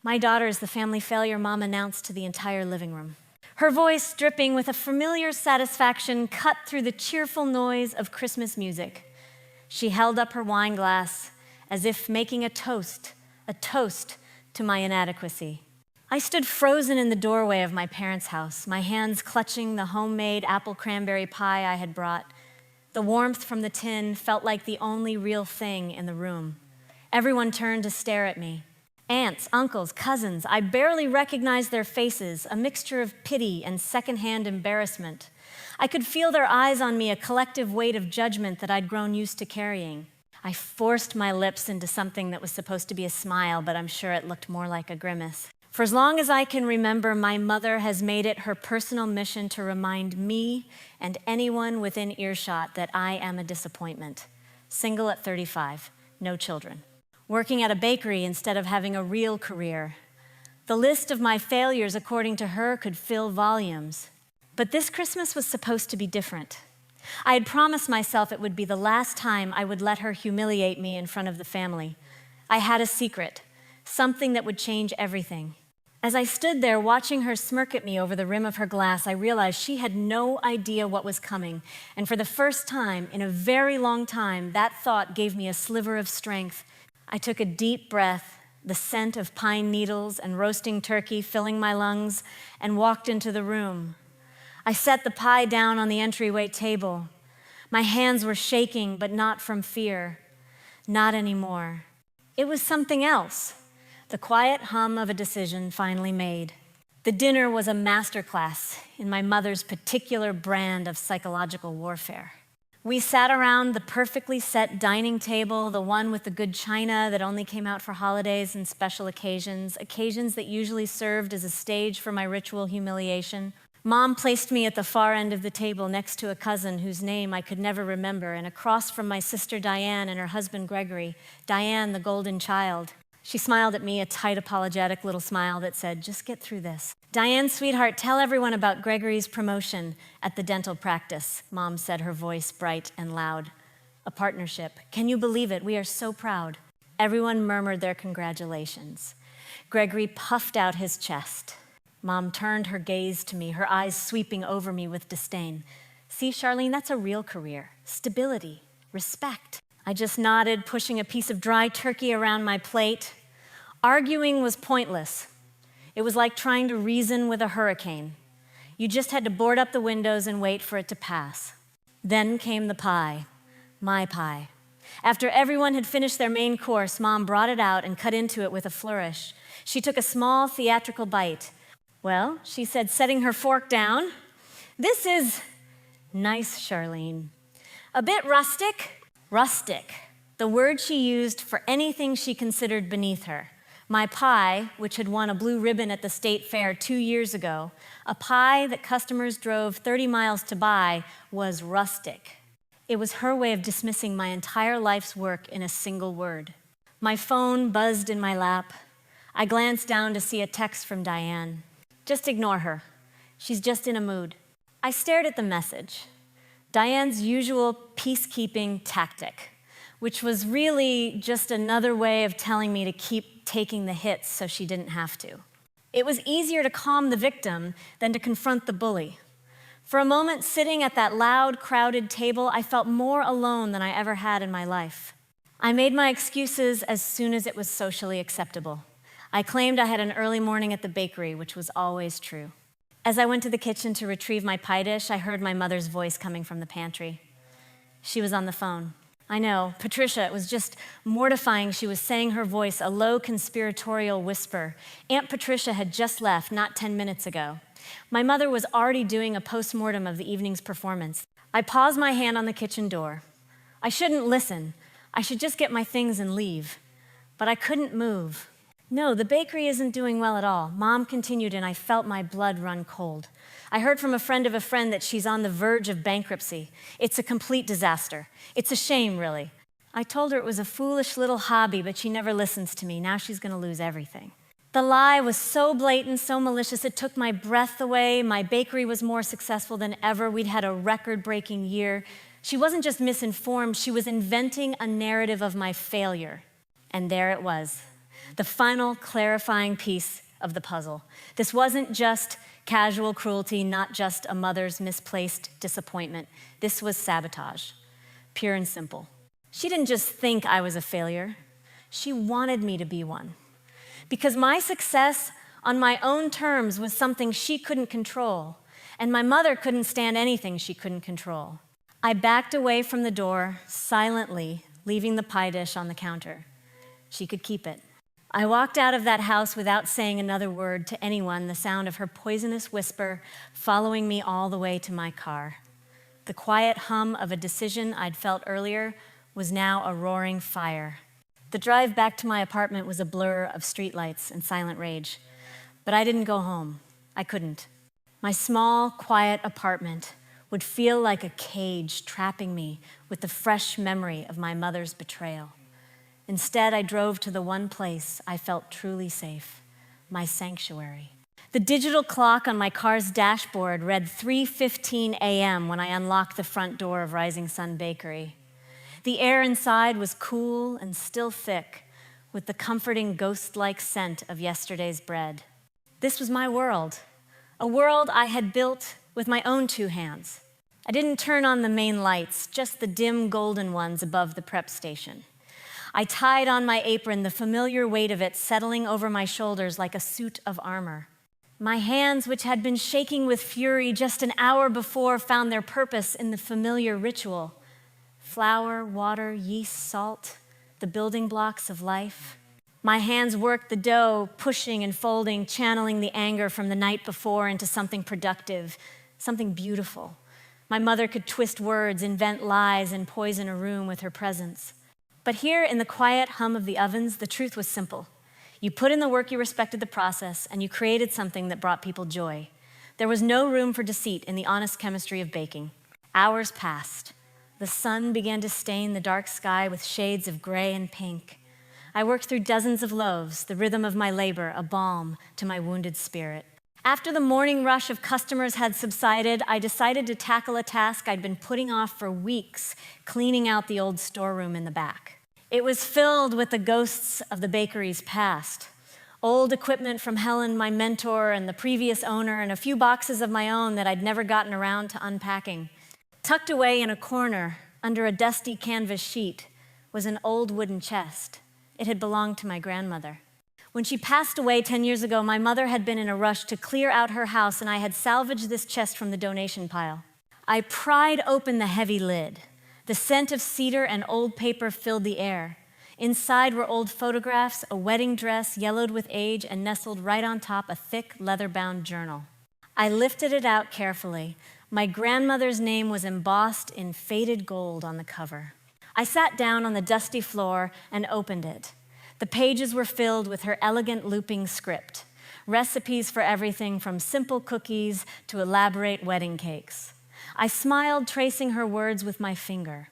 My daughter is the family failure Mom announced to the entire living room. Her voice, dripping with a familiar satisfaction, cut through the cheerful noise of Christmas music. She held up her wine glass as if making a toast to my inadequacy. I stood frozen in the doorway of my parents' house, my hands clutching the homemade apple cranberry pie I had brought. The warmth from the tin felt like the only real thing in the room. Everyone turned to stare at me. Aunts, uncles, cousins, I barely recognized their faces, a mixture of pity and secondhand embarrassment. I could feel their eyes on me, a collective weight of judgment that I'd grown used to carrying. I forced my lips into something that was supposed to be a smile, but I'm sure it looked more like a grimace. For as long as I can remember, my mother has made it her personal mission to remind me and anyone within earshot that I am a disappointment. Single at 35, no children. Working at a bakery instead of having a real career. The list of my failures, according to her, could fill volumes. But this Christmas was supposed to be different. I had promised myself it would be the last time I would let her humiliate me in front of the family. I had a secret, something that would change everything. As I stood there watching her smirk at me over the rim of her glass, I realized she had no idea what was coming. And for the first time in a very long time, that thought gave me a sliver of strength. I took a deep breath, the scent of pine needles and roasting turkey filling my lungs, and walked into the room. I set the pie down on the entryway table. My hands were shaking, but not from fear. Not anymore. It was something else. The quiet hum of a decision finally made. The dinner was a masterclass in my mother's particular brand of psychological warfare. We sat around the perfectly set dining table, the one with the good china that only came out for holidays and special occasions that usually served as a stage for my ritual humiliation. Mom placed me at the far end of the table next to a cousin whose name I could never remember, and across from my sister Diane and her husband Gregory, Diane, the golden child. She smiled at me, a tight, apologetic little smile that said, "Just get through this." "Diane, sweetheart, tell everyone about Gregory's promotion at the dental practice," Mom said, her voice bright and loud. "A partnership. Can you believe it? We are so proud." Everyone murmured their congratulations. Gregory puffed out his chest. Mom turned her gaze to me, her eyes sweeping over me with disdain. "See, Charlene, that's a real career. Stability, respect." I just nodded, pushing a piece of dry turkey around my plate. Arguing was pointless. It was like trying to reason with a hurricane. You just had to board up the windows and wait for it to pass. Then came the pie, my pie. After everyone had finished their main course, Mom brought it out and cut into it with a flourish. She took a small theatrical bite. "Well," she said, setting her fork down, "this is nice, Charlene. A bit rustic." Rustic, the word she used for anything she considered beneath her. My pie, which had won a blue ribbon at the state fair 2 years ago, a pie that customers drove 30 miles to buy, was rustic. It was her way of dismissing my entire life's work in a single word. My phone buzzed in my lap. I glanced down to see a text from Diane. "Just ignore her. She's just in a mood." I stared at the message. Diane's usual peacekeeping tactic, which was really just another way of telling me to keep taking the hits so she didn't have to. It was easier to calm the victim than to confront the bully. For a moment, sitting at that loud, crowded table, I felt more alone than I ever had in my life. I made my excuses as soon as it was socially acceptable. I claimed I had an early morning at the bakery, which was always true. As I went to the kitchen to retrieve my pie dish, I heard my mother's voice coming from the pantry. She was on the phone. I know, Patricia, it was just mortifying. She was saying her voice, a low conspiratorial whisper. Aunt Patricia had just left, not 10 minutes ago. My mother was already doing a post-mortem of the evening's performance. I paused my hand on the kitchen door. I shouldn't listen. I should just get my things and leave. But I couldn't move. "No, the bakery isn't doing well at all," Mom continued, and I felt my blood run cold. "I heard from a friend of a friend that she's on the verge of bankruptcy. It's a complete disaster. It's a shame, really. I told her it was a foolish little hobby, but she never listens to me. Now she's going to lose everything." The lie was so blatant, so malicious, it took my breath away. My bakery was more successful than ever. We'd had a record-breaking year. She wasn't just misinformed, she was inventing a narrative of my failure. And there it was. the final clarifying piece of the puzzle. This wasn't just casual cruelty, not just a mother's misplaced disappointment. This was sabotage, pure and simple. She didn't just think I was a failure. She wanted me to be one. Because my success on my own terms was something she couldn't control, and my mother couldn't stand anything she couldn't control. I backed away from the door, silently, leaving the pie dish on the counter. She could keep it. I walked out of that house without saying another word to anyone, the sound of her poisonous whisper following me all the way to my car. The quiet hum of a decision I'd felt earlier was now a roaring fire. The drive back to my apartment was a blur of streetlights and silent rage. But I didn't go home. I couldn't. My small, quiet apartment would feel like a cage trapping me with the fresh memory of my mother's betrayal. Instead, I drove to the one place I felt truly safe, my sanctuary. The digital clock on my car's dashboard read 3:15 a.m. when I unlocked the front door of Rising Sun Bakery. The air inside was cool and still thick, with the comforting ghost-like scent of yesterday's bread. This was my world, a world I had built with my own two hands. I didn't turn on the main lights, just the dim golden ones above the prep station. I tied on my apron, the familiar weight of it settling over my shoulders like a suit of armor. My hands, which had been shaking with fury just an hour before, found their purpose in the familiar ritual. Flour, water, yeast, salt, the building blocks of life. My hands worked the dough, pushing and folding, channeling the anger from the night before into something productive, something beautiful. My mother could twist words, invent lies, and poison a room with her presence. But here in the quiet hum of the ovens, the truth was simple. You put in the work, you respected the process, and you created something that brought people joy. There was no room for deceit in the honest chemistry of baking. Hours passed. The sun began to stain the dark sky with shades of gray and pink. I worked through dozens of loaves, the rhythm of my labor, a balm to my wounded spirit. After the morning rush of customers had subsided, I decided to tackle a task I'd been putting off for weeks, cleaning out the old storeroom in the back. It was filled with the ghosts of the bakery's past. Old equipment from Helen, my mentor, and the previous owner, and a few boxes of my own that I'd never gotten around to unpacking. Tucked away in a corner, under a dusty canvas sheet, was an old wooden chest. It had belonged to my grandmother. When she passed away 10 years ago, my mother had been in a rush to clear out her house, and I had salvaged this chest from the donation pile. I pried open the heavy lid. The scent of cedar and old paper filled the air. Inside were old photographs, a wedding dress yellowed with age, and nestled right on top a thick leather-bound journal. I lifted it out carefully. My grandmother's name was embossed in faded gold on the cover. I sat down on the dusty floor and opened it. The pages were filled with her elegant looping script, recipes for everything from simple cookies to elaborate wedding cakes. I smiled, tracing her words with my finger.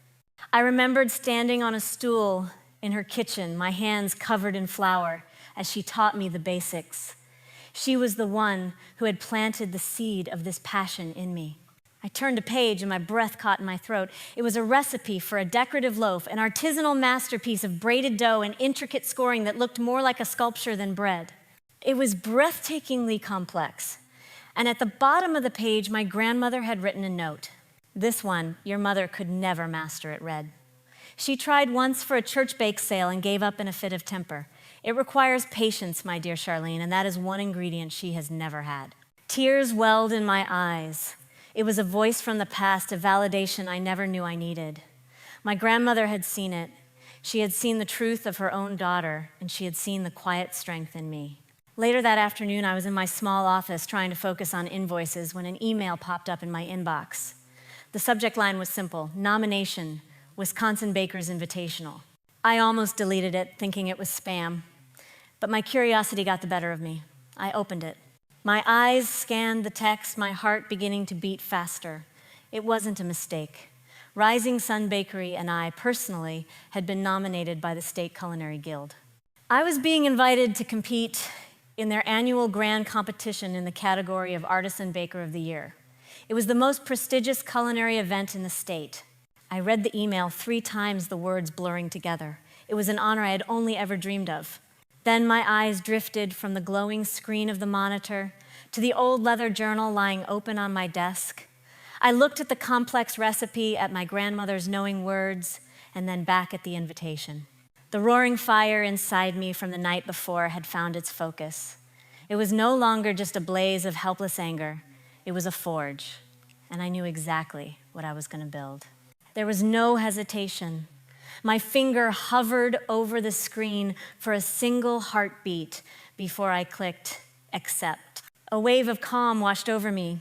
I remembered standing on a stool in her kitchen, my hands covered in flour, as she taught me the basics. She was the one who had planted the seed of this passion in me. I turned a page and my breath caught in my throat. It was a recipe for a decorative loaf, an artisanal masterpiece of braided dough and intricate scoring that looked more like a sculpture than bread. It was breathtakingly complex. And at the bottom of the page, my grandmother had written a note. This one, your mother could never master, it read. She tried once for a church bake sale and gave up in a fit of temper. It requires patience, my dear Charlene, and that is one ingredient she has never had. Tears welled in my eyes. It was a voice from the past, a validation I never knew I needed. My grandmother had seen it. She had seen the truth of her own daughter, and she had seen the quiet strength in me. Later that afternoon, I was in my small office trying to focus on invoices when an email popped up in my inbox. The subject line was simple: nomination, Wisconsin Bakers Invitational. I almost deleted it, thinking it was spam, but my curiosity got the better of me. I opened it. My eyes scanned the text, my heart beginning to beat faster. It wasn't a mistake. Rising Sun Bakery and I, personally, had been nominated by the State Culinary Guild. I was being invited to compete in their annual grand competition in the category of Artisan Baker of the Year. It was the most prestigious culinary event in the state. I read the email 3 times, the words blurring together. It was an honor I had only ever dreamed of. Then my eyes drifted from the glowing screen of the monitor to the old leather journal lying open on my desk. I looked at the complex recipe, at my grandmother's knowing words, and then back at the invitation. The roaring fire inside me from the night before had found its focus. It was no longer just a blaze of helpless anger. It was a forge, and I knew exactly what I was going to build. There was no hesitation. My finger hovered over the screen for a single heartbeat before I clicked accept. A wave of calm washed over me.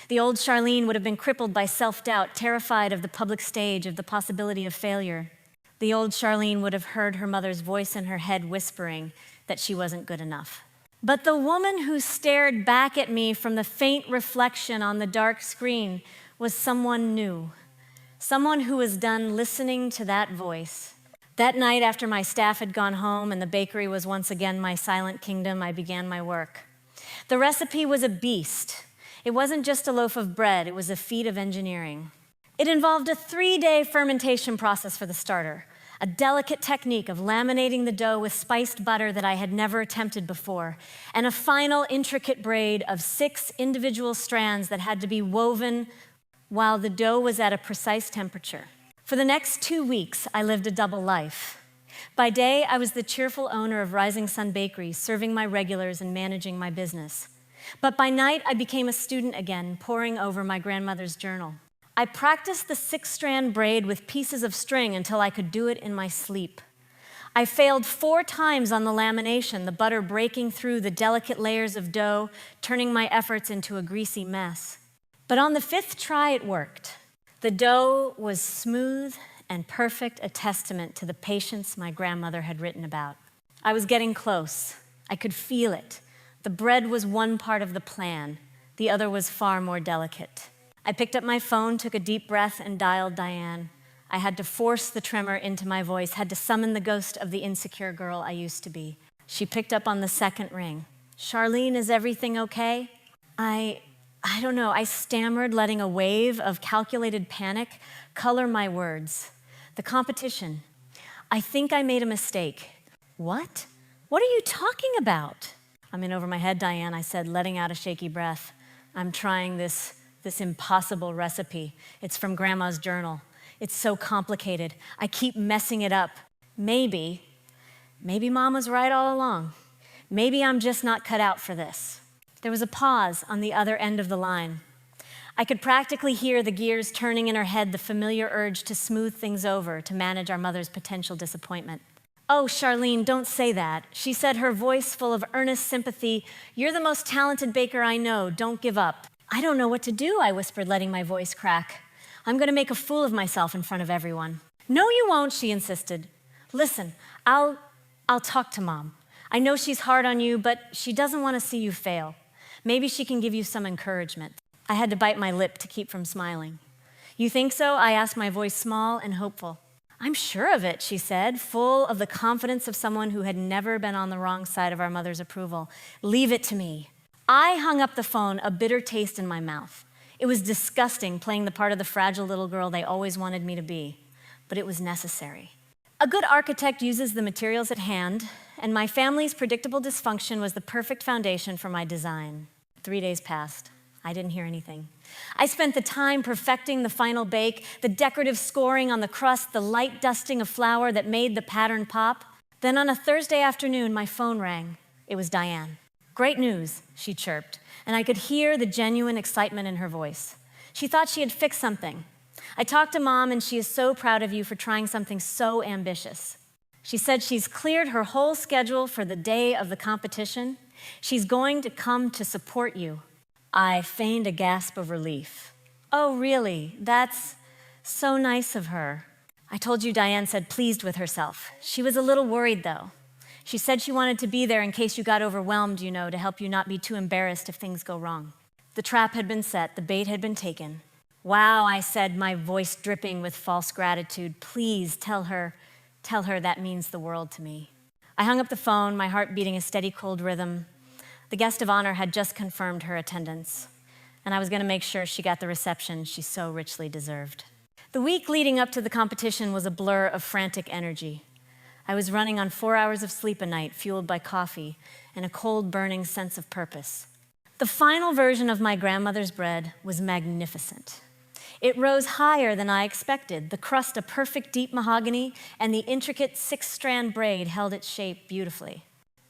The old Charlene would have been crippled by self-doubt, terrified of the public stage, of the possibility of failure. The old Charlene would have heard her mother's voice in her head whispering that she wasn't good enough. But the woman who stared back at me from the faint reflection on the dark screen was someone new, someone who was done listening to that voice. That night, after my staff had gone home and the bakery was once again my silent kingdom, I began my work. The recipe was a beast. It wasn't just a loaf of bread, it was a feat of engineering. It involved a 3-day fermentation process for the starter, a delicate technique of laminating the dough with spiced butter that I had never attempted before, and a final intricate braid of 6 individual strands that had to be woven while the dough was at a precise temperature. For the next 2 weeks, I lived a double life. By day, I was the cheerful owner of Rising Sun Bakery, serving my regulars and managing my business. But by night, I became a student again, poring over my grandmother's journal. I practiced the 6-strand braid with pieces of string until I could do it in my sleep. I failed 4 times on the lamination, the butter breaking through the delicate layers of dough, turning my efforts into a greasy mess. But on the 5th try, it worked. The dough was smooth and perfect, a testament to the patience my grandmother had written about. I was getting close. I could feel it. The bread was one part of the plan. The other was far more delicate. I picked up my phone, took a deep breath, and dialed Diane. I had to force the tremor into my voice, had to summon the ghost of the insecure girl I used to be. She picked up on the 2nd ring. "Charlene, is everything okay?" I don't know, I stammered, letting a wave of calculated panic color my words. The competition. "I think I made a mistake." "What? What are you talking about?" "I'm in over my head, Diane," I said, letting out a shaky breath. "I'm trying this impossible recipe. It's from Grandma's journal. It's so complicated. I keep messing it up. Maybe Mom was right all along. Maybe I'm just not cut out for this." There was a pause on the other end of the line. I could practically hear the gears turning in her head, the familiar urge to smooth things over, to manage our mother's potential disappointment. "Oh, Charlene, don't say that," she said, her voice full of earnest sympathy. "You're the most talented baker I know. Don't give up." "I don't know what to do," I whispered, letting my voice crack. "I'm going to make a fool of myself in front of everyone." "No, you won't," she insisted. "Listen, I'll talk to Mom. I know she's hard on you, but she doesn't want to see you fail. Maybe she can give you some encouragement." I had to bite my lip to keep from smiling. "You think so?" I asked, my voice small and hopeful. "I'm sure of it," she said, full of the confidence of someone who had never been on the wrong side of our mother's approval. "Leave it to me." I hung up the phone, a bitter taste in my mouth. It was disgusting playing the part of the fragile little girl they always wanted me to be, but it was necessary. A good architect uses the materials at hand, and my family's predictable dysfunction was the perfect foundation for my design. 3 days passed. I didn't hear anything. I spent the time perfecting the final bake, the decorative scoring on the crust, the light dusting of flour that made the pattern pop. Then on a Thursday afternoon, my phone rang. It was Diane. "Great news," she chirped, and I could hear the genuine excitement in her voice. She thought she had fixed something. "I talked to Mom, and she is so proud of you for trying something so ambitious. She said she's cleared her whole schedule for the day of the competition. She's going to come to support you." I feigned a gasp of relief. "Oh, really? That's so nice of her." I told you Diane said pleased with herself. She was a little worried, though. She said she wanted to be there in case you got overwhelmed, to help you not be too embarrassed if things go wrong. The trap had been set, the bait had been taken. "Wow," I said, my voice dripping with false gratitude. "Please tell her that means the world to me." I hung up the phone, my heart beating a steady, cold rhythm. The guest of honor had just confirmed her attendance, and I was going to make sure she got the reception she so richly deserved. The week leading up to the competition was a blur of frantic energy. I was running on 4 hours of sleep a night, fueled by coffee and a cold, burning sense of purpose. The final version of my grandmother's bread was magnificent. It rose higher than I expected, the crust a perfect deep mahogany, and the intricate six-strand braid held its shape beautifully.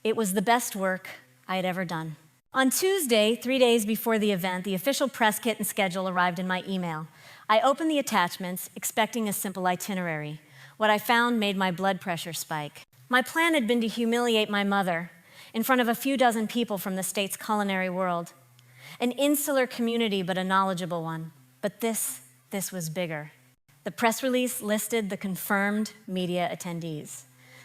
It was the best work I had ever done. On Tuesday, 3 days before the event, the official press kit and schedule arrived in my email. I opened the attachments, expecting a simple itinerary. What I found made my blood pressure spike. My plan had been to humiliate my mother in front of a few dozen people from the state's culinary world. An insular community, but a knowledgeable one. But this was bigger. The press release listed the confirmed media attendees.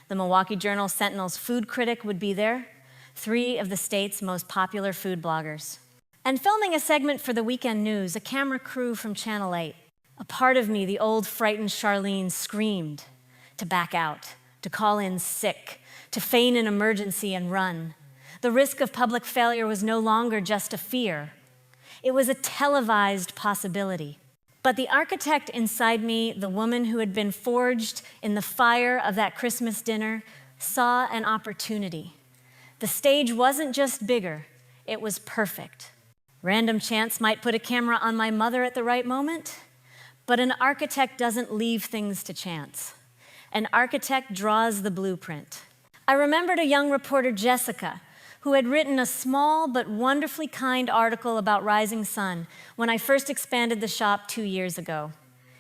The Milwaukee Journal Sentinel's food critic would be there, 3 of the state's most popular food bloggers. And filming a segment for the weekend news, a camera crew from Channel 8. A part of me, the old frightened Charlene, screamed to back out, to call in sick, to feign an emergency and run. The risk of public failure was no longer just a fear. It was a televised possibility. But the architect inside me, the woman who had been forged in the fire of that Christmas dinner, saw an opportunity. The stage wasn't just bigger, it was perfect. Random chance might put a camera on my mother at the right moment, but an architect doesn't leave things to chance. An architect draws the blueprint. I remembered a young reporter, Jessica, who had written a small but wonderfully kind article about Rising Sun when I first expanded the shop 2 years ago.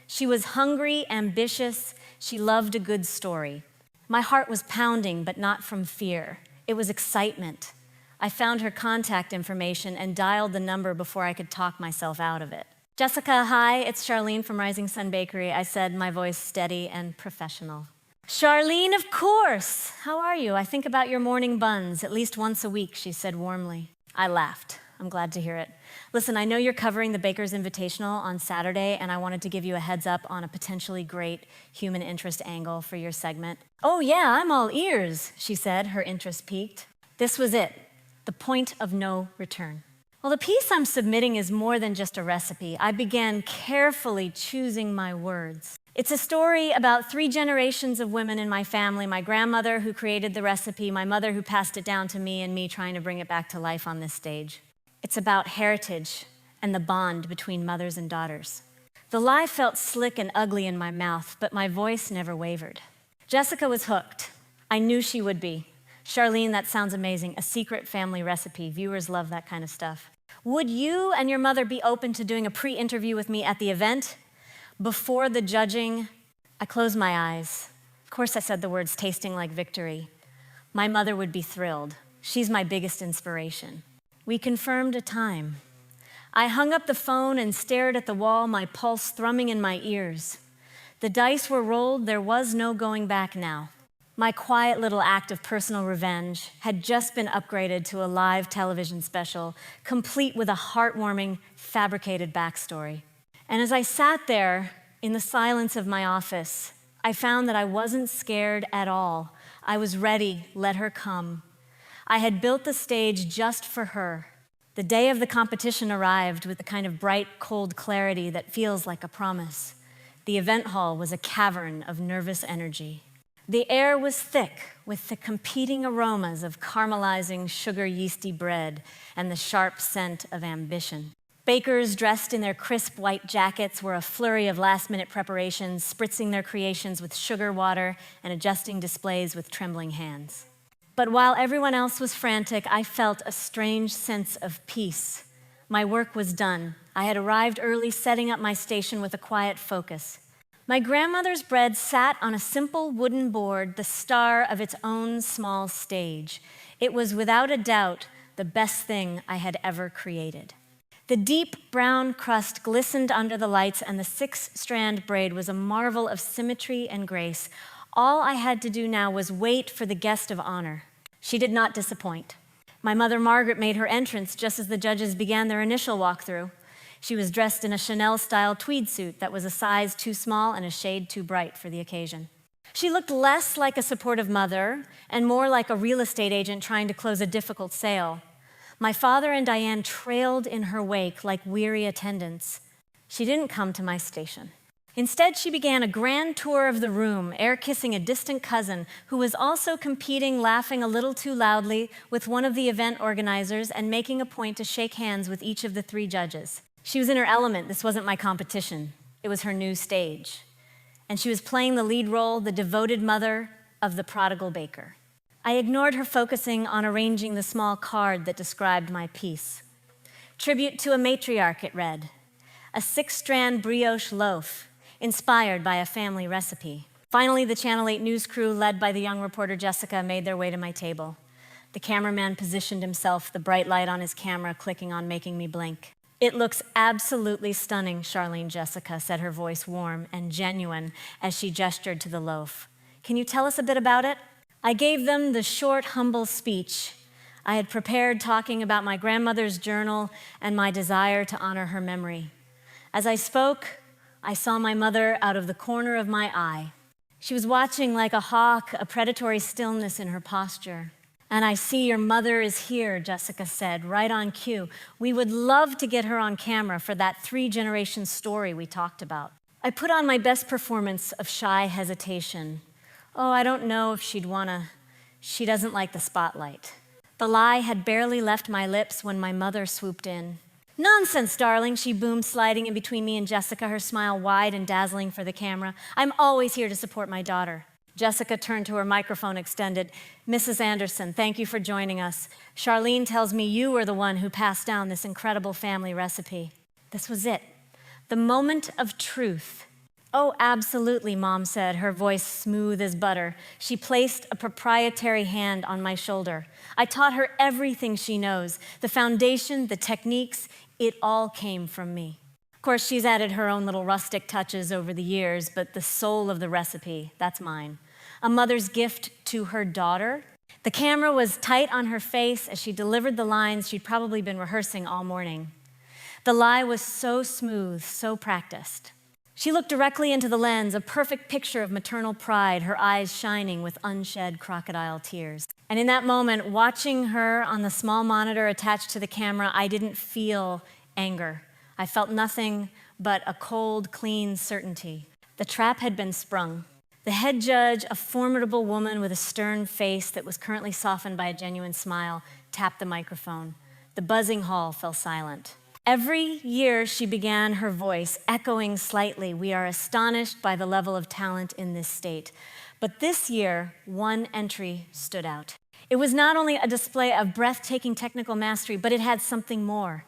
She was hungry, ambitious, she loved a good story. My heart was pounding, but not from fear. It was excitement. I found her contact information and dialed the number before I could talk myself out of it. Jessica, hi, it's Charlene from Rising Sun Bakery, I said, my voice steady and professional. Charlene, of course. How are you? I think about your morning buns at least once a week, she said warmly. I laughed. I'm glad to hear it. Listen, I know you're covering the Baker's Invitational on Saturday, and I wanted to give you a heads up on a potentially great human interest angle for your segment. Oh yeah, I'm all ears, she said, her interest piqued. This was it, the point of no return. Well, the piece I'm submitting is more than just a recipe. I began carefully choosing my words. It's a story about 3 generations of women in my family, my grandmother who created the recipe, my mother who passed it down to me, and me trying to bring it back to life on this stage. It's about heritage and the bond between mothers and daughters. The lie felt slick and ugly in my mouth, but my voice never wavered. Jessica was hooked. I knew she would be. Charlene, that sounds amazing. A secret family recipe. Viewers love that kind of stuff. Would you and your mother be open to doing a pre-interview with me at the event? Before the judging, I closed my eyes. Of course, I said the words tasting like victory. My mother would be thrilled. She's my biggest inspiration. We confirmed a time. I hung up the phone and stared at the wall, my pulse thrumming in my ears. The dice were rolled, there was no going back now. My quiet little act of personal revenge had just been upgraded to a live television special, complete with a heartwarming, fabricated backstory. And as I sat there in the silence of my office, I found that I wasn't scared at all. I was ready, let her come. I had built the stage just for her. The day of the competition arrived with the kind of bright, cold clarity that feels like a promise. The event hall was a cavern of nervous energy. The air was thick with the competing aromas of caramelizing, sugar yeasty bread and the sharp scent of ambition. Bakers dressed in their crisp white jackets were a flurry of last-minute preparations, spritzing their creations with sugar water and adjusting displays with trembling hands. But while everyone else was frantic, I felt a strange sense of peace. My work was done. I had arrived early, setting up my station with a quiet focus. My grandmother's bread sat on a simple wooden board, the star of its own small stage. It was without a doubt the best thing I had ever created. The deep brown crust glistened under the lights, and the six-strand braid was a marvel of symmetry and grace. All I had to do now was wait for the guest of honor. She did not disappoint. My mother, Margaret, made her entrance just as the judges began their initial walkthrough. She was dressed in a Chanel-style tweed suit that was a size too small and a shade too bright for the occasion. She looked less like a supportive mother and more like a real estate agent trying to close a difficult sale. My father and Diane trailed in her wake like weary attendants. She didn't come to my station. Instead, she began a grand tour of the room, air-kissing a distant cousin who was also competing, laughing a little too loudly with one of the event organizers and making a point to shake hands with each of the 3 judges. She was in her element. This wasn't my competition. It was her new stage. And she was playing the lead role, the devoted mother of the prodigal baker. I ignored her focusing on arranging the small card that described my piece. Tribute to a matriarch, it read. A 6-strand brioche loaf, inspired by a family recipe. Finally, the Channel 8 news crew, led by the young reporter Jessica, made their way to my table. The cameraman positioned himself, the bright light on his camera clicking on, making me blink. It looks absolutely stunning, Charlene Jessica, said, her voice warm and genuine as she gestured to the loaf. Can you tell us a bit about it? I gave them the short, humble speech I had prepared, talking about my grandmother's journal and my desire to honor her memory. As I spoke, I saw my mother out of the corner of my eye. She was watching like a hawk, a predatory stillness in her posture. And I see your mother is here, Jessica said, right on cue. We would love to get her on camera for that 3-generation story we talked about. I put on my best performance of shy hesitation. Oh, I don't know if she'd wanna. She doesn't like the spotlight. The lie had barely left my lips when my mother swooped in. Nonsense, darling, she boomed, sliding in between me and Jessica, her smile wide and dazzling for the camera. I'm always here to support my daughter. Jessica turned to her microphone extended. Mrs. Anderson, thank you for joining us. Charlene tells me you were the one who passed down this incredible family recipe. This was it, the moment of truth. Oh, absolutely, Mom said, her voice smooth as butter. She placed a proprietary hand on my shoulder. I taught her everything she knows, the foundation, the techniques. It all came from me. Of course, she's added her own little rustic touches over the years, but the soul of the recipe, that's mine. A mother's gift to her daughter. The camera was tight on her face as she delivered the lines she'd probably been rehearsing all morning. The lie was so smooth, so practiced. She looked directly into the lens, a perfect picture of maternal pride, her eyes shining with unshed crocodile tears. And in that moment, watching her on the small monitor attached to the camera, I didn't feel anger. I felt nothing but a cold, clean certainty. The trap had been sprung. The head judge, a formidable woman with a stern face that was currently softened by a genuine smile, tapped the microphone. The buzzing hall fell silent. Every year she began, her voice echoing slightly, we are astonished by the level of talent in this state. But this year, one entry stood out. It was not only a display of breathtaking technical mastery, but it had something more.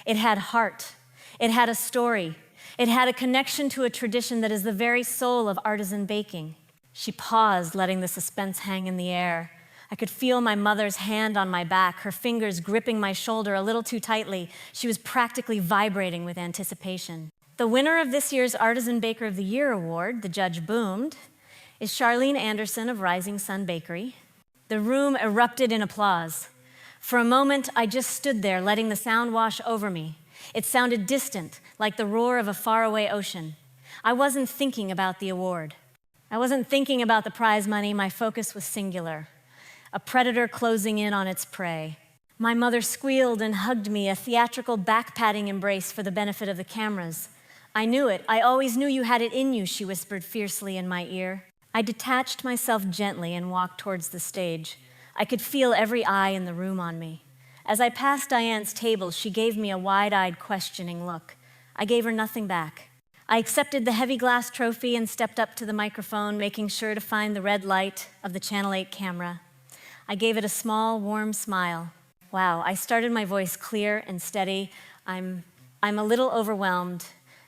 It had heart. It had a story. It had a connection to a tradition that is the very soul of artisan baking. She paused, letting the suspense hang in the air. I could feel my mother's hand on my back, her fingers gripping my shoulder a little too tightly. She was practically vibrating with anticipation. The winner of this year's Artisan Baker of the Year award, the judge boomed, is Charlene Anderson of Rising Sun Bakery. The room erupted in applause. For a moment, I just stood there, letting the sound wash over me. It sounded distant, like the roar of a faraway ocean. I wasn't thinking about the award. I wasn't thinking about the prize money. My focus was singular. A predator closing in on its prey. My mother squealed and hugged me, a theatrical back-patting embrace for the benefit of the cameras. I knew it. I always knew you had it in you, she whispered fiercely in my ear. I detached myself gently and walked towards the stage. I could feel every eye in the room on me. As I passed Diane's table, she gave me a wide-eyed, questioning look. I gave her nothing back. I accepted the heavy glass trophy and stepped up to the microphone, making sure to find the red light of the Channel 8 camera. I gave it a small, warm smile. Wow, I started my voice clear and steady. I'm a little overwhelmed.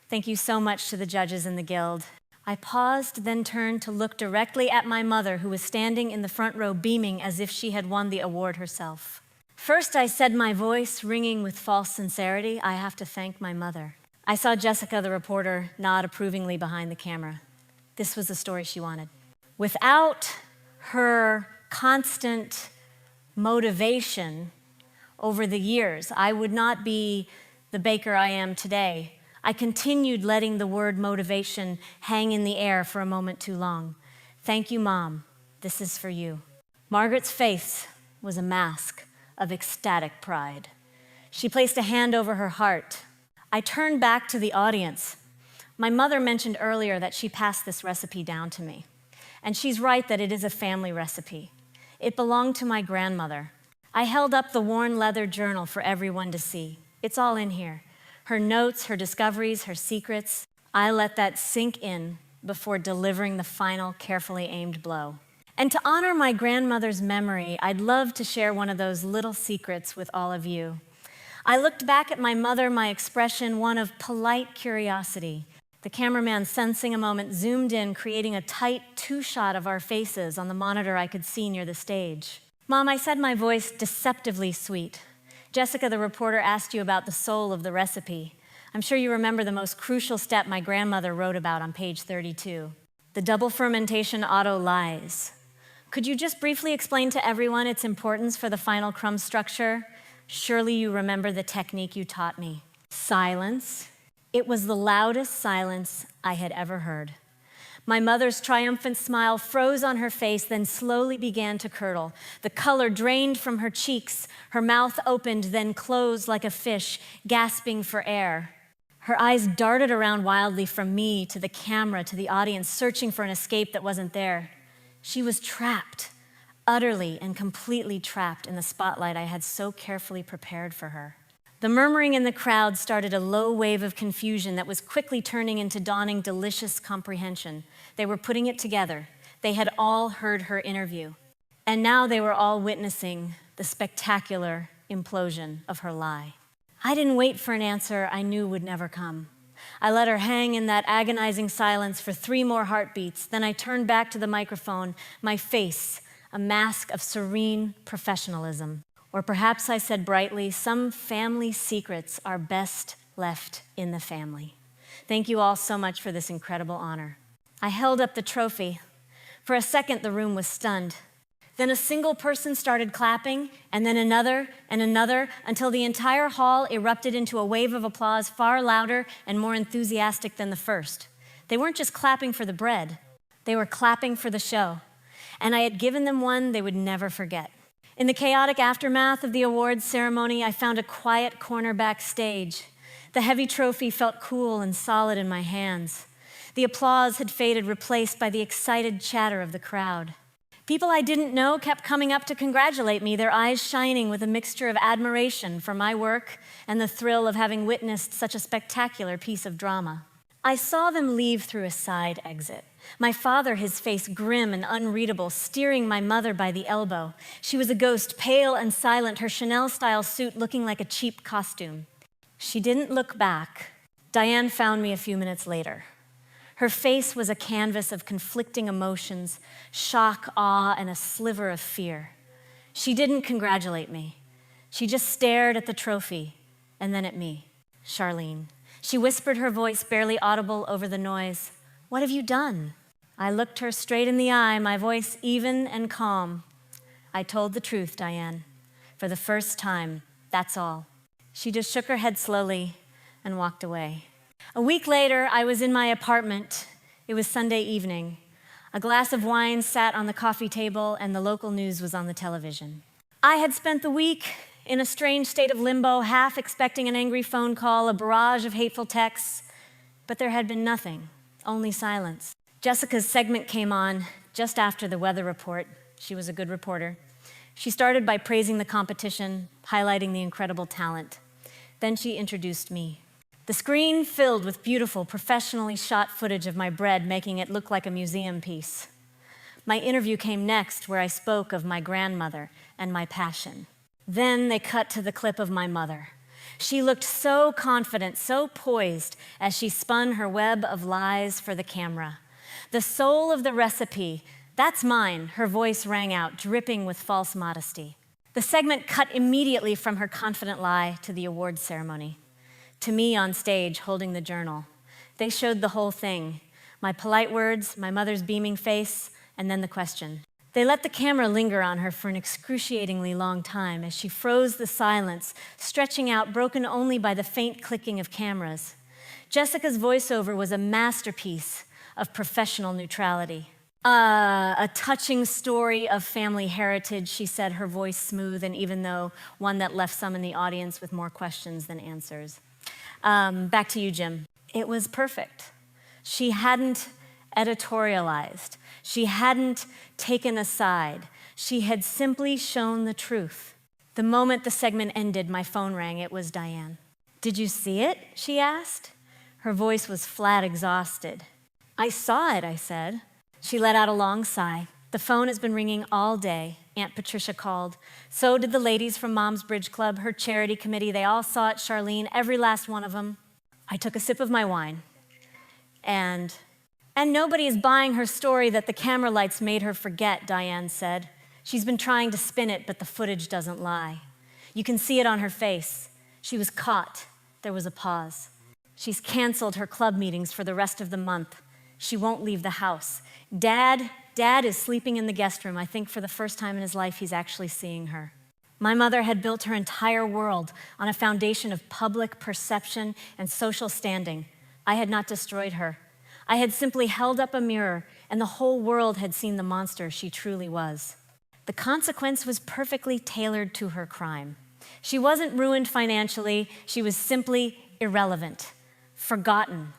Thank you so much to the judges and the guild. I paused, then turned to look directly at my mother, who was standing in the front row beaming as if she had won the award herself. First, I said, my voice ringing with false sincerity, I have to thank my mother. I saw Jessica, the reporter, nod approvingly behind the camera. This was the story she wanted. Without her constant motivation over the years, I would not be the baker I am today. I continued letting the word motivation hang in the air for a moment too long. Thank you, Mom. This is for you. Margaret's face was a mask of ecstatic pride. She placed a hand over her heart. I turned back to the audience. My mother mentioned earlier that she passed this recipe down to me. And she's right that it is a family recipe. It belonged to my grandmother. I held up the worn leather journal for everyone to see. It's all in here. Her notes, her discoveries, her secrets. I let that sink in before delivering the final carefully aimed blow. And to honor my grandmother's memory, I'd love to share one of those little secrets with all of you. I looked back at my mother, my expression, one of polite curiosity. The cameraman, sensing a moment, zoomed in, creating a tight two-shot of our faces on the monitor I could see near the stage. Mom, I said, my voice deceptively sweet. Jessica, the reporter, asked you about the soul of the recipe. I'm sure you remember the most crucial step my grandmother wrote about on page 32. The double fermentation auto lyse. Could you just briefly explain to everyone its importance for the final crumb structure? Surely you remember the technique you taught me. Silence. It was the loudest silence I had ever heard. My mother's triumphant smile froze on her face, then slowly began to curdle. The color drained from her cheeks. Her mouth opened, then closed like a fish, gasping for air. Her eyes darted around wildly from me to the camera, to the audience, searching for an escape that wasn't there. She was trapped, utterly and completely trapped in the spotlight I had so carefully prepared for her. The murmuring in the crowd started a low wave of confusion that was quickly turning into dawning delicious comprehension. They were putting it together. They had all heard her interview. And now they were all witnessing the spectacular implosion of her lie. I didn't wait for an answer I knew would never come. I let her hang in that agonizing silence for 3 more heartbeats. Then I turned back to the microphone, my face a mask of serene professionalism. Or perhaps I said brightly, some family secrets are best left in the family. Thank you all so much for this incredible honor. I held up the trophy. For a second, the room was stunned. Then a single person started clapping, and then another, until the entire hall erupted into a wave of applause far louder and more enthusiastic than the first. They weren't just clapping for the bread. They were clapping for the show. And I had given them one they would never forget. In the chaotic aftermath of the awards ceremony, I found a quiet corner backstage. The heavy trophy felt cool and solid in my hands. The applause had faded, replaced by the excited chatter of the crowd. People I didn't know kept coming up to congratulate me, their eyes shining with a mixture of admiration for my work and the thrill of having witnessed such a spectacular piece of drama. I saw them leave through a side exit. My father, his face grim and unreadable, steering my mother by the elbow. She was a ghost, pale and silent, her Chanel-style suit looking like a cheap costume. She didn't look back. Diane found me a few minutes later. Her face was a canvas of conflicting emotions, shock, awe, and a sliver of fear. She didn't congratulate me. She just stared at the trophy and then at me, Charlene. She whispered, her voice barely audible over the noise. What have you done? I looked her straight in the eye, my voice even and calm. I told the truth, Diane. For the first time, that's all. She just shook her head slowly and walked away. A week later, I was in my apartment. It was Sunday evening. A glass of wine sat on the coffee table, and the local news was on the television. I had spent the week in a strange state of limbo, half expecting an angry phone call, a barrage of hateful texts, but there had been nothing, only silence. Jessica's segment came on just after the weather report. She was a good reporter. She started by praising the competition, highlighting the incredible talent. Then she introduced me. The screen filled with beautiful, professionally shot footage of my bread, making it look like a museum piece. My interview came next, where I spoke of my grandmother and my passion. Then they cut to the clip of my mother. She looked so confident, so poised, as she spun her web of lies for the camera. The soul of the recipe, that's mine, her voice rang out, dripping with false modesty. The segment cut immediately from her confident lie to the awards ceremony. To me on stage, holding the journal. They showed the whole thing. My polite words, my mother's beaming face, and then the question. They let the camera linger on her for an excruciatingly long time as she froze the silence, stretching out, broken only by the faint clicking of cameras. Jessica's voiceover was a masterpiece of professional neutrality. A touching story of family heritage, she said, her voice smooth, and even though one that left some in the audience with more questions than answers. Back to you, Jim. It was perfect. She hadn't editorialized. She hadn't taken a side. She had simply shown the truth. The moment the segment ended, my phone rang. It was Diane. "Did you see it?" she asked. Her voice was flat exhausted. "I saw it," I said. She let out a long sigh. "The phone has been ringing all day," Aunt Patricia called. "So did the ladies from Mom's Bridge Club, her charity committee. They all saw it, Charlene, every last one of them." I took a sip of my wine. And nobody is buying her story that the camera lights made her forget, Diane said. "She's been trying to spin it, but the footage doesn't lie. You can see it on her face. She was caught." There was a pause. "She's canceled her club meetings for the rest of the month. She won't leave the house. Dad is sleeping in the guest room. I think for the first time in his life, he's actually seeing her." My mother had built her entire world on a foundation of public perception and social standing. I had not destroyed her. I had simply held up a mirror, and the whole world had seen the monster she truly was. The consequence was perfectly tailored to her crime. She wasn't ruined financially. She was simply irrelevant, forgotten,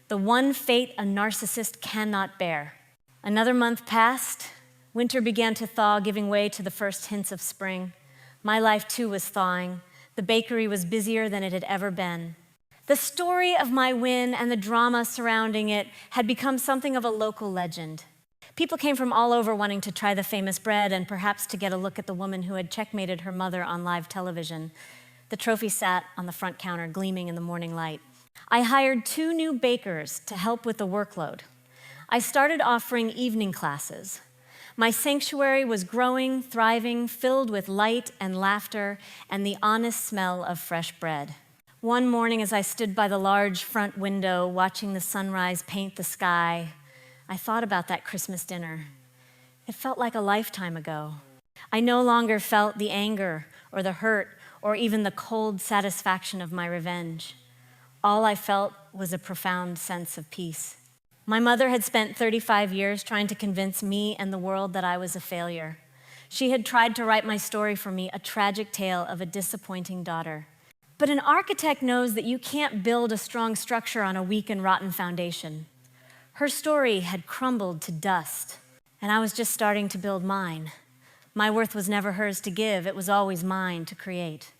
the one fate a narcissist cannot bear. Another month passed. Winter began to thaw, giving way to the first hints of spring. My life, too, was thawing. The bakery was busier than it had ever been. The story of my win and the drama surrounding it had become something of a local legend. People came from all over wanting to try the famous bread and perhaps to get a look at the woman who had checkmated her mother on live television. The trophy sat on the front counter, gleaming in the morning light. I hired 2 new bakers to help with the workload. I started offering evening classes. My sanctuary was growing, thriving, filled with light and laughter and the honest smell of fresh bread. One morning, as I stood by the large front window watching the sunrise paint the sky, I thought about that Christmas dinner. It felt like a lifetime ago. I no longer felt the anger or the hurt or even the cold satisfaction of my revenge. All I felt was a profound sense of peace. My mother had spent 35 years trying to convince me and the world that I was a failure. She had tried to write my story for me, a tragic tale of a disappointing daughter. But an architect knows that you can't build a strong structure on a weak and rotten foundation. Her story had crumbled to dust, and I was just starting to build mine. My worth was never hers to give, it was always mine to create.